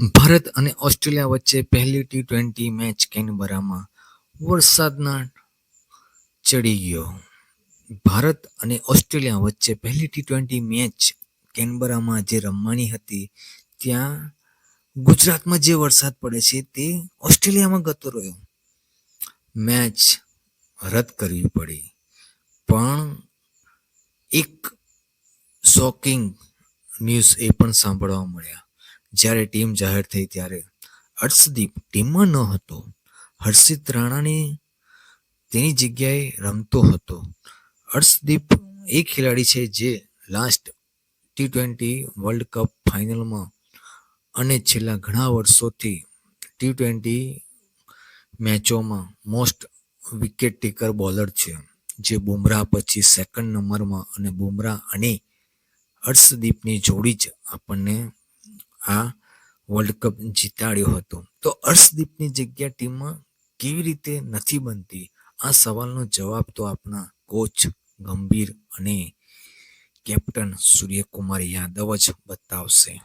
ભારત અને ઓસ્ટ્રેલિયા વચ્ચે પહેલી ટી-20 મેચ કેનબરામાં વરસાદના ચડી ગયો. ભારત અને ઓસ્ટ્રેલિયા વચ્ચે પહેલી ટી-20 મેચ કેનબરામાં જે રમવાની હતી, ત્યાં ગુજરાતમાં જે વરસાદ પડે છે તે ઓસ્ટ્રેલિયામાં ગતો રહ્યો. મેચ રદ કરવી પડી. પણ એક શોકિંગ ન્યૂઝ એ પણ સાંભળવા મળ્યા. જ્યારે ટીમ જાહેર થઈ ત્યારે હર્ષદીપ ટીમમાં ન હતો. હર્ષિત રાણાની તેની જગ્યાએ રમતો હતો. હર્ષદીપ એ ખેલાડી છે જે લાસ્ટ ટી-20 વર્લ્ડ કપ ફાઇનલમાં અને છેલ્લા ઘણા વર્ષોથી ટી-20 મેચોમાં મોસ્ટ વિકેટ ટેકર બોલર છે, જે બુમરાહ પછી સેકન્ડ નંબરમાં, અને બુમરાહ અને હર્ષદીપની જોડી જ આપણને આ વર્લ્ડ કપ જીતાડ્યો હતો. તો હર્ષદીપની જગ્યા ટીમમાં કેવી રીતે નથી બનતી? આ સવાલનો જવાબ તો આપણા કોચ ગંભીર અને કેપ્ટન સૂર્યકુમાર યાદવ જ બતાવશે.